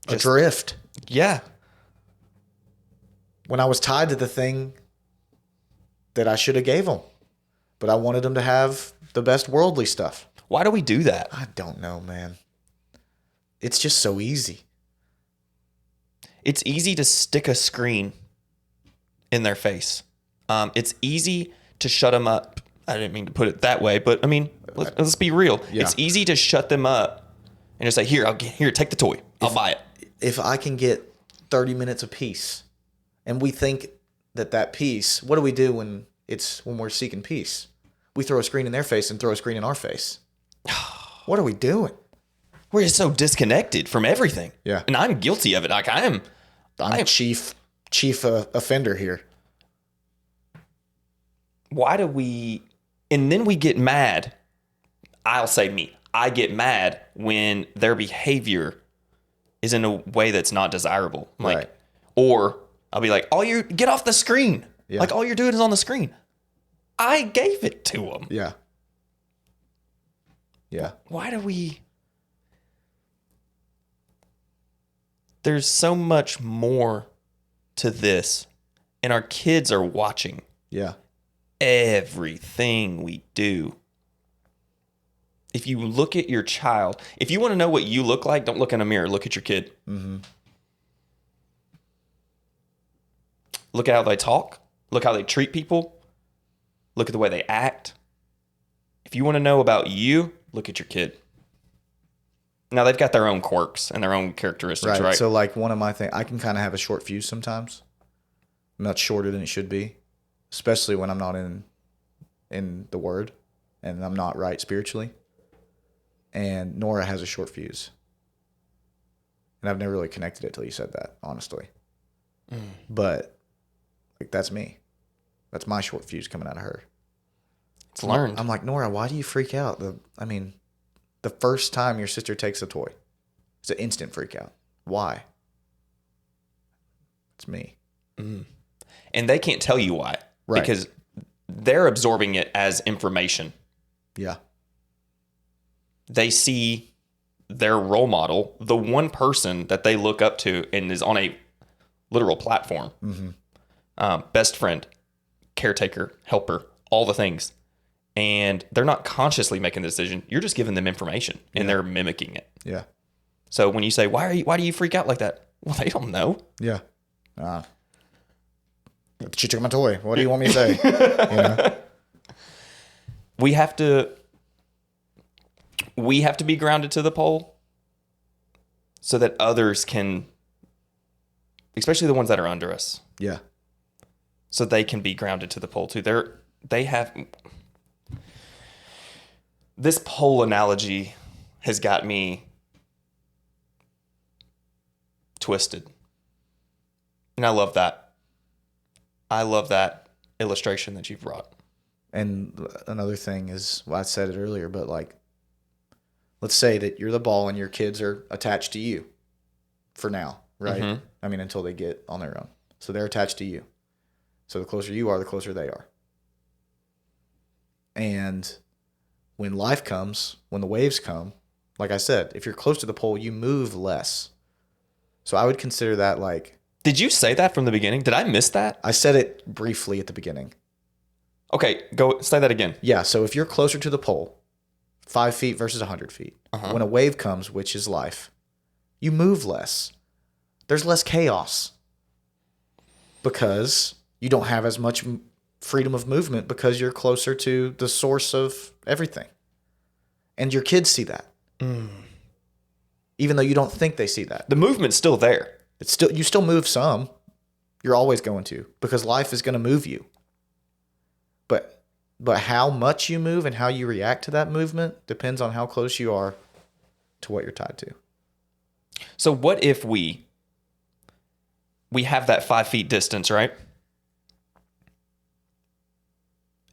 adrift. Yeah. When I was tied to the thing that I should have gave them. But I wanted them to have the best worldly stuff. Why do we do that? I don't know, man. It's just so easy. It's easy to stick a screen in their face. It's easy to shut them up. I didn't mean to put it that way, but I mean, let's be real. Yeah. It's easy to shut them up and just say, here, take the toy. I'll buy it. If I can get 30 minutes of peace, and we think that peace, what do we do when we're seeking peace? We throw a screen in their face and throw a screen in our face. What are we doing? We're just so disconnected from everything. Yeah. And I'm guilty of it. Like I'm chief offender here. Why do we, and then we get mad. I'll say me. I get mad when their behavior is in a way that's not desirable. Like, right. Or I'll be like, get off the screen. Yeah. Like all you're doing is on the screen. I gave it to them. Yeah. Yeah. Why do we? There's so much more to this, and our kids are watching Yeah. everything we do. If you look at your child, if you want to know what you look like, don't look in a mirror. Look at your kid. Mm-hmm. Look at how they talk. Look how they treat people. Look at the way they act. If you want to know about you, look at your kid. Now, they've got their own quirks and their own characteristics, right? So, like, one of my things, I can kind of have a short fuse sometimes. I'm not shorter than it should be, especially when I'm not in the Word and I'm not right spiritually. And Nora has a short fuse. And I've never really connected it till you said that, honestly. But, like, that's me. That's my short fuse coming out of her. It's learned. I'm like, Nora, why do you freak out? The first time your sister takes a toy, it's an instant freak out. Why? It's me. And they can't tell you why. Right. Because they're absorbing it as information. Yeah. They see their role model, the one person that they look up to and is on a literal platform. Best friend, caretaker, helper, all the things. And they're not consciously making the decision. You're just giving them information and they're mimicking it. Yeah. So when you say, why do you freak out like that? Well, they don't know. Yeah. She took my toy. What do you want me to say? You know? We have to be grounded to the pole so that others can, especially the ones that are under us, Yeah. so they can be grounded to the pole too. They have this pole analogy has got me twisted. And I love that. I love that illustration that you've brought. And another thing is, well, I said it earlier, but like, let's say that you're the ball and your kids are attached to you for now, right? Mm-hmm. I mean, until they get on their own. So they're attached to you. So the closer you are, the closer they are. And when life comes, when the waves come, like I said, if you're close to the pole, you move less. So I would consider that like... Did you say that from the beginning? Did I miss that? I said it briefly at the beginning. Okay, go say that again. Yeah, so if you're closer to the pole, 5 feet versus 100 feet, when a wave comes, which is life, you move less. There's less chaos because You don't have as much freedom of movement because you're closer to the source of everything. And your kids see that. Even though you don't think they see that. The movement's still there. You still move some. You're always going to, because life is going to move you. But how much you move and how you react to that movement depends on how close you are to what you're tied to. So what if we have that 5 feet distance, right?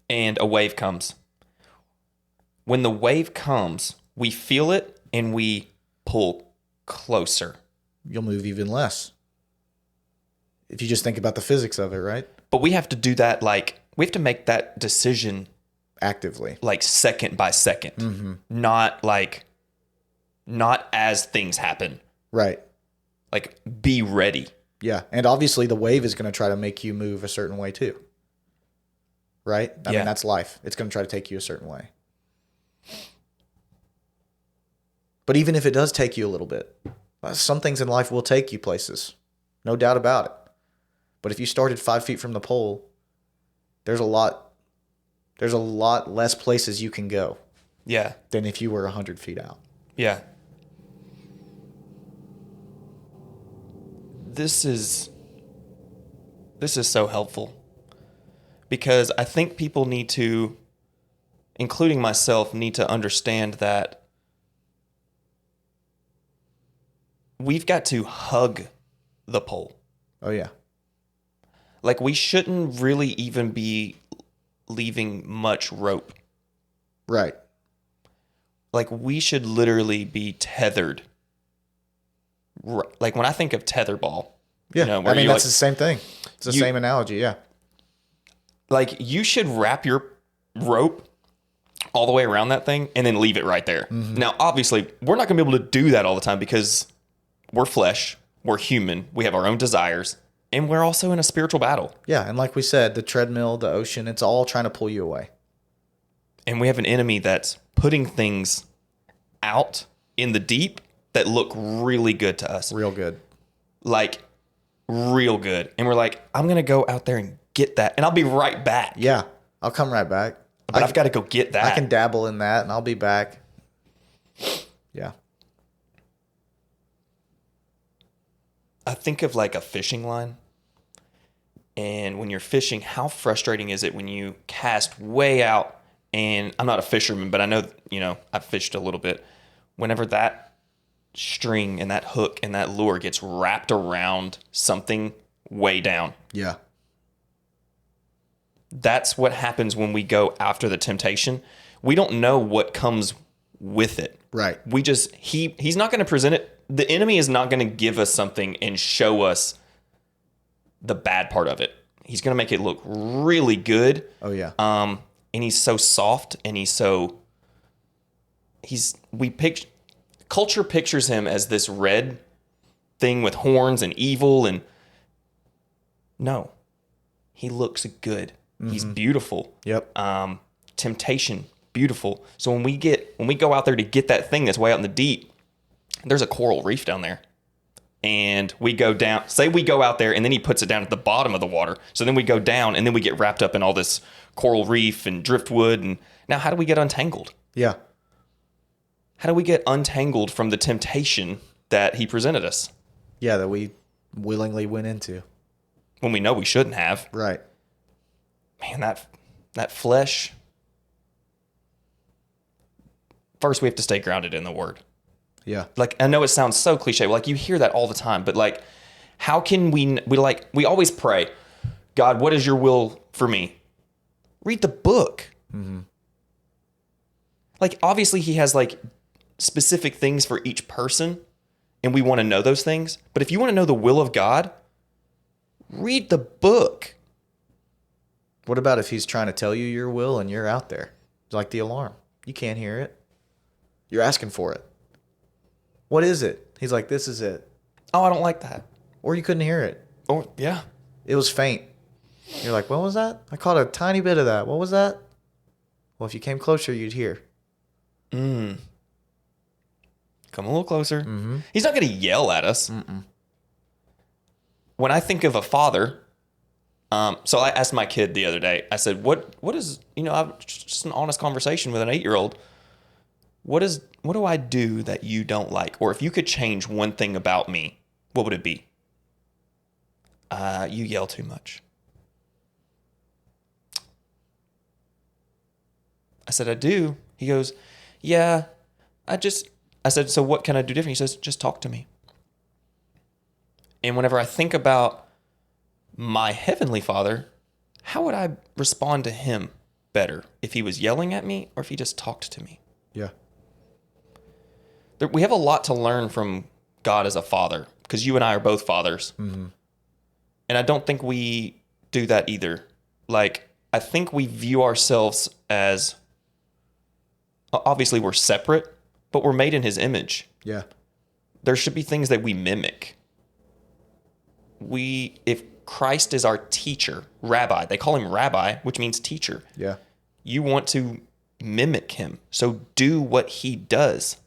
And a wave comes. When the wave comes, we feel it and we pull closer. You'll move even less. If you just think about the physics of it, right? But we have to do that, like, we have to make that decision Actively. like second by second. Not as things happen. Right. Like, be ready. Yeah. And obviously the wave is going to try to make you move a certain way too. Right? I mean, that's life. It's going to try to take you a certain way. But even if it does take you a little bit, some things in life will take you places. No doubt about it. But if you started 5 feet from the pole, there's a lot less places you can go. Yeah. Than if you were 100 feet out. Yeah. This is so helpful, because I think people need to, including myself, need to understand that we've got to hug the pole. Oh, yeah. Like, we shouldn't really even be leaving much rope. Right. Like, we should literally be tethered. Like, when I think of tetherball, yeah, where I mean, that's like, the same thing. It's the same analogy, yeah. Like, you should wrap your rope all the way around that thing and then leave it right there. Now, obviously, we're not going to be able to do that all the time because we're flesh, we're human, we have our own desires, and we're also in a spiritual battle. Yeah, and like we said, the treadmill, the ocean, it's all trying to pull you away. And we have an enemy that's putting things out in the deep that look really good to us. Real good. Like, real good. And we're like, I'm going to go out there and get that. And I'll be right back. Yeah, I'll come right back. But I've got to go get that. I can dabble in that and I'll be back. Yeah. I think of like a fishing line. And when you're fishing, how frustrating is it when you cast way out? And I'm not a fisherman, but I know, I've fished a little bit. Whenever that string and that hook and that lure gets wrapped around something way down. Yeah. That's what happens when we go after the temptation. We don't know what comes with it. Right. We just, he's not going to present it. The enemy is not going to give us something and show us the bad part of it. He's going to make it look really good. Oh, yeah. And he's so soft and culture pictures him as this red thing with horns and evil, and no, he looks good. He's beautiful. Yep. Temptation, beautiful. So when we go out there to get that thing that's way out in the deep, there's a coral reef down there. And we go down, say we go out there and then he puts it down at the bottom of the water. So then we go down and then we get wrapped up in all this coral reef and driftwood. And now how do we get untangled? Yeah. How do we get untangled from the temptation that he presented us? Yeah, that we willingly went into. When we know we shouldn't have. Right. Man, that flesh. First, we have to stay grounded in the word. Yeah. Like, I know it sounds so cliche. Like, you hear that all the time, but like, how can we always pray, God, what is your will for me? Read the book. Mm-hmm. Like, obviously he has like specific things for each person and we want to know those things. But if you want to know the will of God, read the book. What about if he's trying to tell you your will and you're out there? It's like the alarm. You can't hear it. You're asking for it. What is it? He's like, this is it. Oh, I don't like that. Or you couldn't hear it. Or, yeah. It was faint. You're like, what was that? I caught a tiny bit of that. What was that? Well, if you came closer, you'd hear. Come a little closer. Mm-hmm. He's not going to yell at us. When I think of a father, So I asked my kid the other day, I said, what is, just an honest conversation with an 8-year-old. What do I do that you don't like? Or if you could change one thing about me, what would it be? You yell too much. I said, I do. He goes, yeah, I said, so what can I do different? He says, just talk to me. And whenever I think about my heavenly Father, how would I respond to him better if he was yelling at me or if he just talked to me? Yeah. We have a lot to learn from God as a father, because you and I are both fathers. Mm-hmm. And I don't think we do that either. Like, I think we view ourselves as, obviously we're separate, but we're made in his image. Yeah. There should be things that we mimic. If Christ is our teacher, rabbi, they call him rabbi, which means teacher. Yeah. You want to mimic him. So do what he does.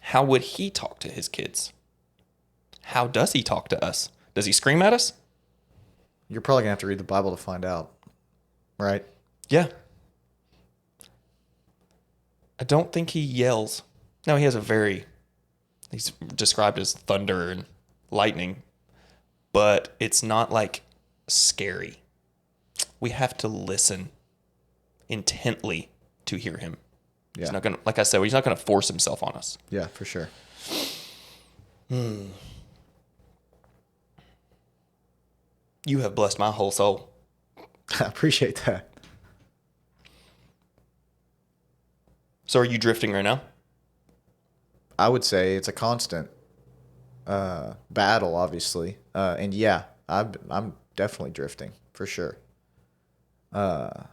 How would he talk to his kids? How does he talk to us? Does he scream at us? You're probably going to have to read the Bible to find out, right? Yeah. I don't think he yells. No, he's described as thunder and lightning, but it's not like scary. We have to listen intently to hear him. Yeah. He's not going to, like I said, he's not going to force himself on us. Yeah, for sure. You have blessed my whole soul. I appreciate that. So are you drifting right now? I would say it's a constant battle, obviously. And yeah, I'm definitely drifting, for sure. And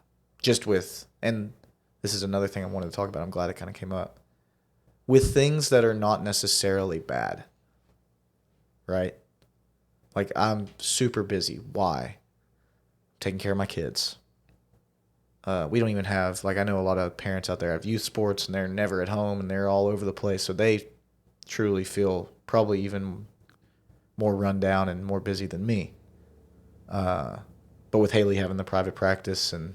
this is another thing I wanted to talk about. I'm glad it kind of came up. With things that are not necessarily bad, right? Like, I'm super busy. Why? Taking care of my kids. We don't even have, like, I know a lot of parents out there have youth sports and they're never at home and they're all over the place. So they truly feel probably even more run down and more busy than me. But with Haley having the private practice and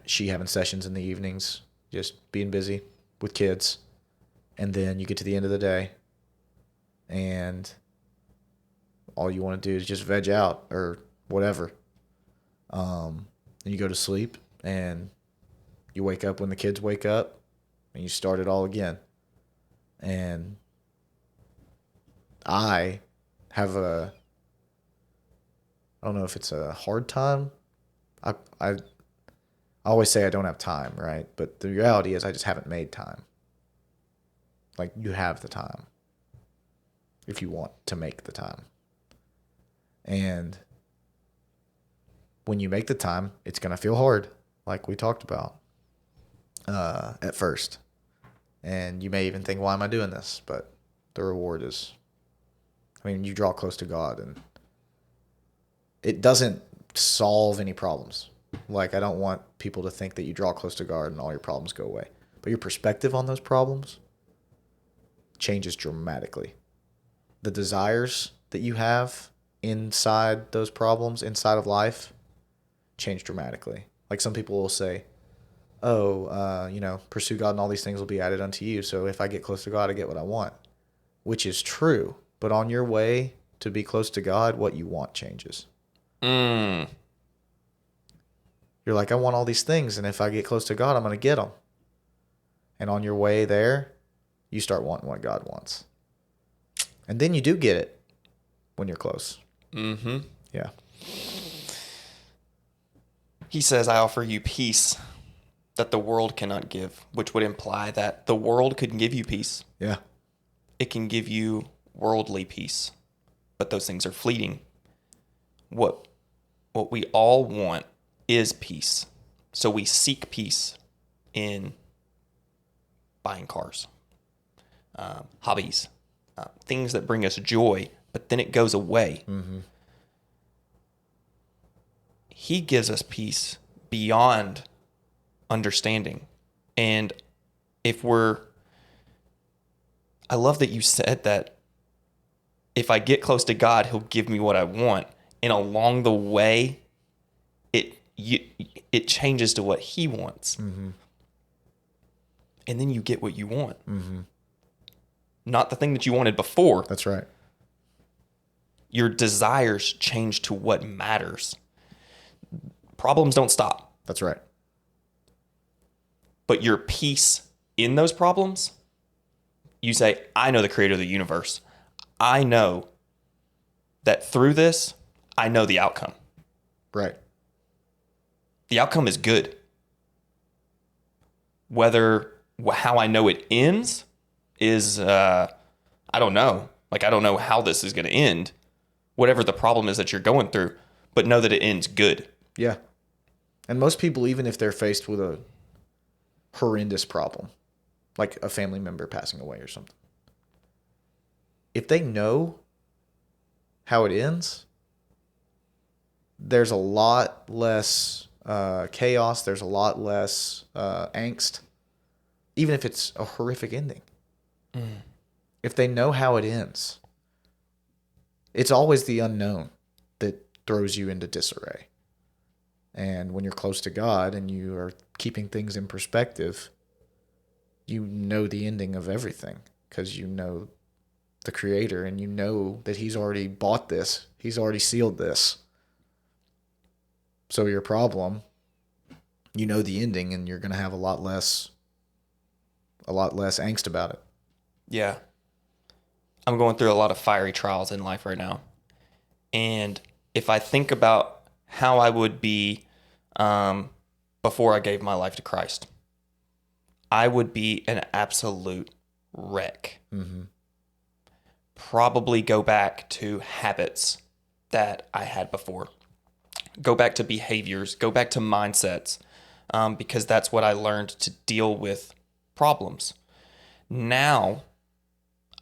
she having sessions in the evenings, just being busy with kids. And then you get to the end of the day and all you want to do is just veg out or whatever. And you go to sleep and you wake up when the kids wake up and you start it all again. And I have I don't know if it's a hard time. I always say I don't have time, right? But the reality is I just haven't made time. Like, you have the time if you want to make the time. And when you make the time, it's going to feel hard, like we talked about at first. And you may even think, why am I doing this? But the reward is, you draw close to God, and it doesn't solve any problems. Like, I don't want people to think that you draw close to God and all your problems go away. But your perspective on those problems changes dramatically. The desires that you have inside those problems, inside of life, change dramatically. Like, some people will say, pursue God and all these things will be added unto you. So if I get close to God, I get what I want, which is true. But on your way to be close to God, what you want changes. You're like, I want all these things, and if I get close to God, I'm going to get them. And on your way there, you start wanting what God wants. And then you do get it when you're close. Mm-hmm. Yeah. He says, I offer you peace that the world cannot give, which would imply that the world could give you peace. Yeah. It can give you worldly peace, but those things are fleeting. What we all want is peace. So we seek peace in buying cars, hobbies, things that bring us joy, but then it goes away. Mm-hmm. He gives us peace beyond understanding. And I love that you said that if I get close to God, he'll give me what I want. And along the way, it changes to what he wants. Mm-hmm. And then you get what you want. Mm-hmm. Not the thing that you wanted before. That's right. Your desires change to what matters. Problems don't stop. That's right. But your peace in those problems, you say, I know the creator of the universe. I know that through this, I know the outcome. Right. The outcome is good. How I know it ends is, I don't know. Like, I don't know how this is going to end, whatever the problem is that you're going through, but know that it ends good. Yeah. And most people, even if they're faced with a horrendous problem, like a family member passing away or something, if they know how it ends, there's a lot less chaos. There's a lot less angst, even if it's a horrific ending. Mm. If they know how it ends, it's always the unknown that throws you into disarray. And when you're close to God and you are keeping things in perspective, you know the ending of everything because you know the Creator and you know that He's already bought this. He's already sealed this. So your problem, you know the ending, and you're going to have a lot less angst about it. Yeah. I'm going through a lot of fiery trials in life right now. And if I think about how I would be before I gave my life to Christ, I would be an absolute wreck. Mm-hmm. Probably go back to habits that I had before. Go back to behaviors, go back to mindsets, because that's what I learned to deal with problems. Now,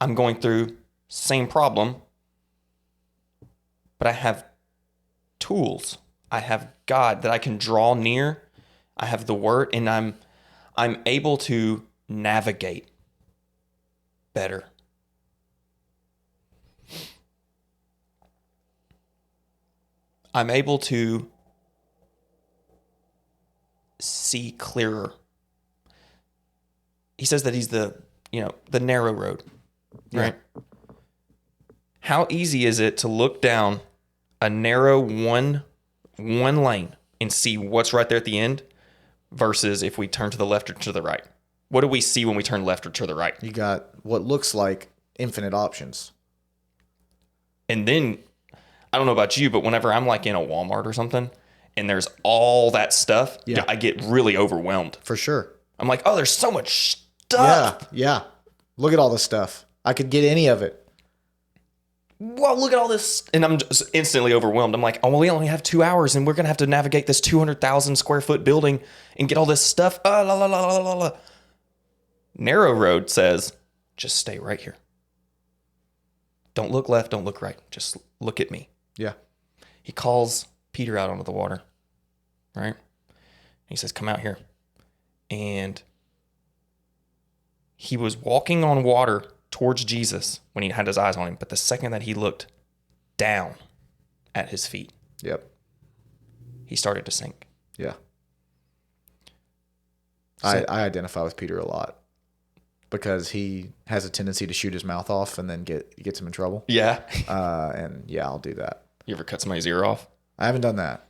I'm going through same problem, but I have tools. I have God that I can draw near. I have the Word, and I'm able to navigate better. I'm able to see clearer. He says that he's the narrow road, right? Yeah. How easy is it to look down a narrow one lane and see what's right there at the end versus if we turn to the left or to the right? What do we see when we turn left or to the right? You got what looks like infinite options. And then, I don't know about you, but whenever I'm like in a Walmart or something and there's all that stuff, yeah, I get really overwhelmed. For sure. I'm like, oh, there's so much stuff. Yeah. Look at all this stuff. I could get any of it. Well, look at all this. And I'm just instantly overwhelmed. I'm like, oh, well, we only have 2 hours and we're going to have to navigate this 200,000 square foot building and get all this stuff. Narrow road says, just stay right here. Don't look left. Don't look right. Just look at me. Yeah. He calls Peter out onto the water, right? He says, come out here. And he was walking on water towards Jesus when he had his eyes on him. But the second that he looked down at his feet, yep, he started to sink. Yeah. I identify with Peter a lot because he has a tendency to shoot his mouth off and then gets him in trouble. Yeah. And yeah, I'll do that. You ever cut somebody's ear off? I haven't done that.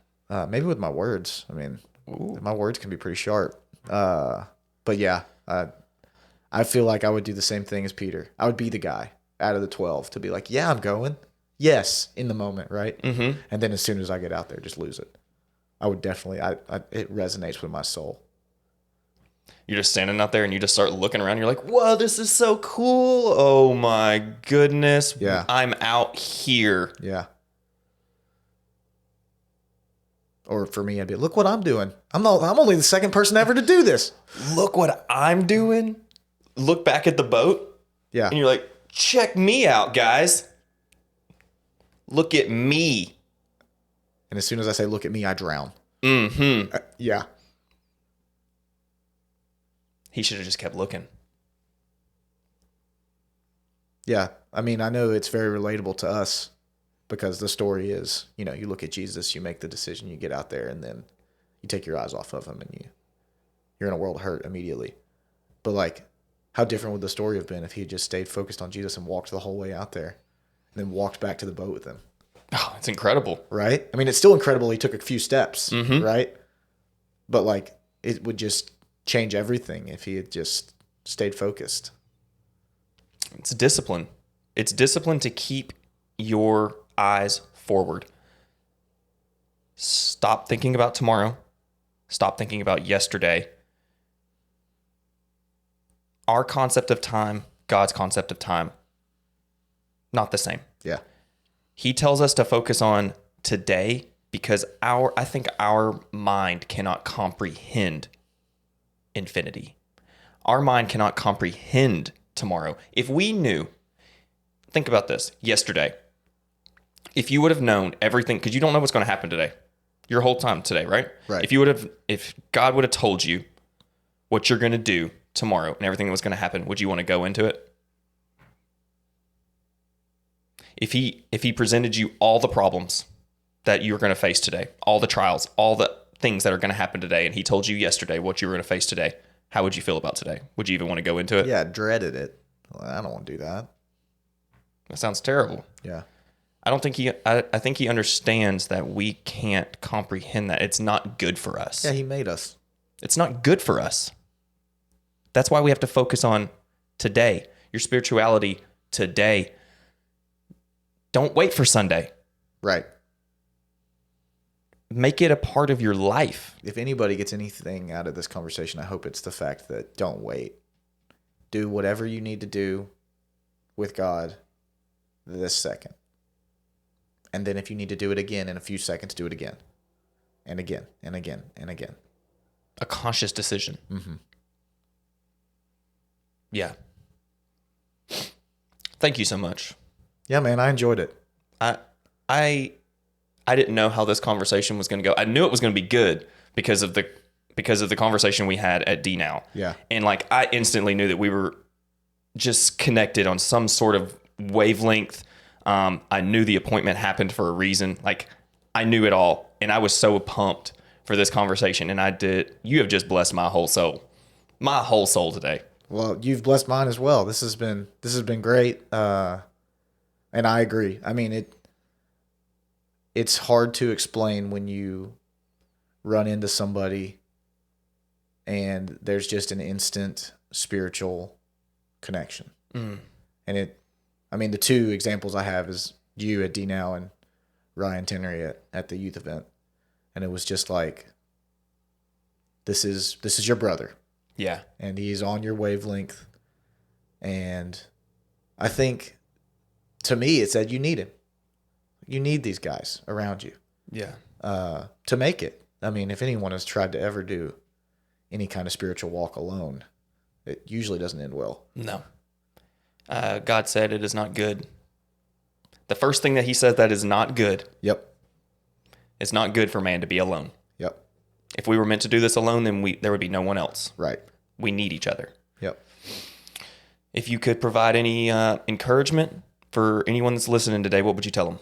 Maybe with my words. I mean, my words can be pretty sharp. But yeah, I feel like I would do the same thing as Peter. I would be the guy out of the 12 to be like, yeah, I'm going. Yes, in the moment, right? Mm-hmm. And then as soon as I get out there, just lose it. I would definitely, it resonates with my soul. You're just standing out there and you just start looking around. You're like, whoa, this is so cool. Oh my goodness. Yeah. I'm out here. Yeah. Or for me, I'd be, look what I'm doing. I'm only the second person ever to do this. Look what I'm doing. Look back at the boat. Yeah. And you're like, check me out, guys. Look at me. And as soon as I say, look at me, I drown. Mm-hmm. Yeah. He should have just kept looking. Yeah. I mean, I know it's very relatable to us because the story is, you look at Jesus, you make the decision, you get out there, and then you take your eyes off of him, and you're in a world of hurt immediately. But like, how different would the story have been if he had just stayed focused on Jesus and walked the whole way out there, and then walked back to the boat with him? Oh, it's incredible. Right? I mean, it's still incredible he took a few steps, right? But like, it would just change everything if he had just stayed focused. It's discipline. It's discipline to keep your eyes forward. Stop thinking about tomorrow. Stop thinking about yesterday. Our concept of time, God's concept of time, not the same. Yeah. He tells us to focus on today because I think our mind cannot comprehend infinity. Our mind cannot comprehend tomorrow. If we knew, think about this, yesterday, if you would have known everything, because you don't know what's going to happen today, your whole time today, right? Right. If God would have told you what you're going to do tomorrow and everything that was going to happen, would you want to go into it? If he presented you all the problems that you were going to face today, all the trials, all the things that are going to happen today, and he told you yesterday what you were going to face today, how would you feel about today? Would you even want to go into it? Yeah, dreaded it. Well, I don't want to do that. That sounds terrible. Yeah. I think he understands that we can't comprehend that. It's not good for us. Yeah, he made us. It's not good for us. That's why we have to focus on today, your spirituality today. Don't wait for Sunday. Right. Make it a part of your life. If anybody gets anything out of this conversation, I hope it's the fact that don't wait. Do whatever you need to do with God this second. And then if you need to do it again in a few seconds, do it again. And again, and again, and again. A conscious decision. Mm-hmm. Yeah. Thank you so much. Yeah, man, I enjoyed it. I didn't know how this conversation was going to go. I knew it was going to be good because of the conversation we had at D-Now. Yeah. And like, I instantly knew that we were just connected on some sort of wavelength. I knew the appointment happened for a reason. Like, I knew it all. And I was so pumped for this conversation. And you have just blessed my whole soul. My whole soul today. Well, you've blessed mine as well. This has been great. And I agree. I mean, it's hard to explain when you run into somebody and there's just an instant spiritual connection. And the two examples I have is you at D-Now and Ryan Tennery at the youth event. And it was just like, this is your brother. Yeah. And he's on your wavelength. And I think, to me, it said you need him. You need these guys around you. Yeah. To make it. I mean, if anyone has tried to ever do any kind of spiritual walk alone, it usually doesn't end well. No. God said it is not good. The first thing that he said that is not good. Yep. It's not good for man to be alone. Yep. If we were meant to do this alone, then there would be no one else. Right. We need each other. Yep. If you could provide any encouragement for anyone that's listening today, what would you tell them?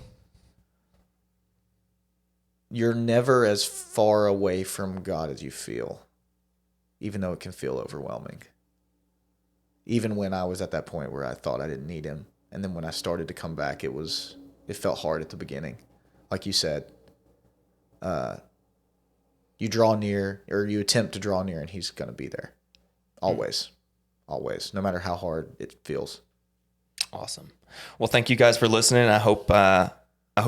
You're never as far away from God as you feel, even though it can feel overwhelming. Even when I was at that point where I thought I didn't need him. And then when I started to come back, it felt hard at the beginning. Like you said, you draw near, or you attempt to draw near, and he's going to be there. Always. Always. No matter how hard it feels. Awesome. Well, thank you guys for listening. I hope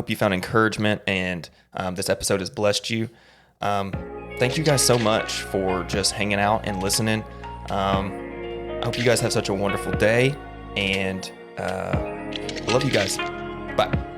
you found encouragement and this episode has blessed you. Thank you guys so much for just hanging out and listening. I hope you guys have such a wonderful day, and I love you guys. Bye.